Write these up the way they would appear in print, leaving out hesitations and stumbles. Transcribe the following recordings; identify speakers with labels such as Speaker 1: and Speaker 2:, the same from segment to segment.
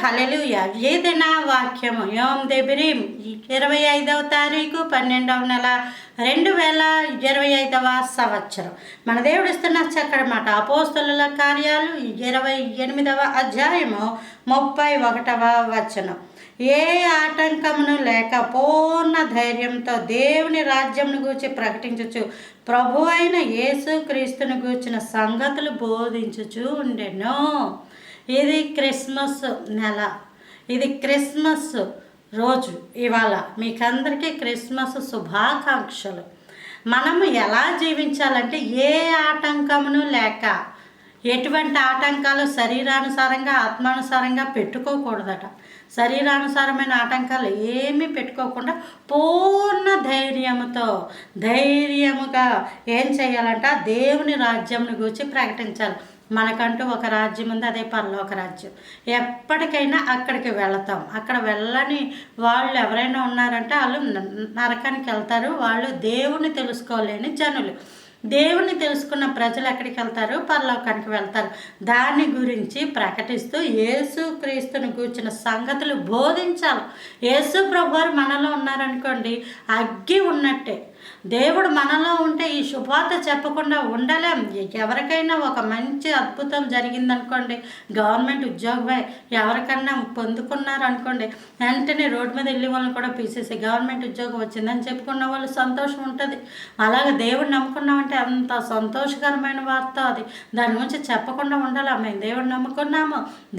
Speaker 1: హల్లెలూయా. ఏదైనా వాక్యము యోం దెబిరీం 25వ తారీఖు 12వ నెల 2025వ సంవత్సరం. మన దేవుడు ఇస్తున్న చక్కటి మాట. అపోస్తలుల కార్యాలు 28వ అధ్యాయము 31వ వచనం. ఏ ఆటంకమును లేక పూర్ణ ధైర్యంతో దేవుని రాజ్యంను గూర్చి ప్రకటించుచు ప్రభు అయిన యేసు క్రీస్తుని గూర్చిన సంగతులు బోధించుచు ఉండెను. ఇది క్రిస్మస్ నెల, ఇది క్రిస్మస్ రోజు. ఇవాళ మీకందరికీ క్రిస్మస్ శుభాకాంక్షలు. మనము ఎలా జీవించాలంటే ఏ ఆటంకమును లేక, ఎటువంటి ఆటంకాలు శరీరానుసారంగా ఆత్మానుసారంగా పెట్టుకోకూడదట. శరీరానుసారమైన ఆటంకాలు ఏమీ పెట్టుకోకుండా పూర్ణ ధైర్యముగా ఏం చేయాలంట? దేవుని రాజ్యంను గురించి ప్రకటించాలి. మనకంటూ ఒక రాజ్యం ఉంది, అదే పరలోక రాజ్యం. ఎప్పటికైనా అక్కడికి వెళతాం. అక్కడ వెళ్ళని వాళ్ళు ఎవరైనా ఉన్నారంటే వాళ్ళు నరకానికి వెళ్తారు. వాళ్ళు దేవుని తెలుసుకోలేని జనులు. దేవుని తెలుసుకున్న ప్రజలు ఎక్కడికి వెళ్తారు? పరలోకానికి వెళ్తారు. దాని గురించి ప్రకటిస్తూ యేసు క్రీస్తుని గూర్చిన సంగతులు బోధించాలి. యేసు ప్రభువారు మనలో ఉన్నారనుకోండి, అగ్గి ఉన్నట్టే. దేవుడు మనలో ఉంటే ఈ శుభవార్త చెప్పకుండా ఉండలేం. ఎవరికైనా ఒక మంచి అద్భుతం జరిగిందనుకోండి, గవర్నమెంట్ ఉద్యోగమే ఎవరికన్నా పొందుకున్నారు అనుకోండి, వెంటనే రోడ్డు మీద వెళ్ళి వాళ్ళని కూడా పీసేసి గవర్నమెంట్ ఉద్యోగం వచ్చిందని చెప్పుకున్న వాళ్ళు సంతోషం ఉంటుంది. అలాగే దేవుడు నమ్ముకున్నామంటే అంత సంతోషకరమైన వార్త అది. దాని గురించి చెప్పకుండా ఉండాలి. మేము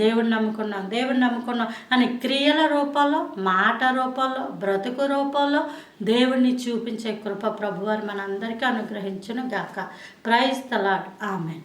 Speaker 1: దేవుడు నమ్ముకున్నాం అని క్రియల రూపంలో, మాట రూపంలో, బ్రతుకు రూపంలో దేవుణ్ణి చూపించే కృప ప్రభువారు మనందరికీ అనుగ్రహించును గాక. Praise the Lord. ఆమేన్.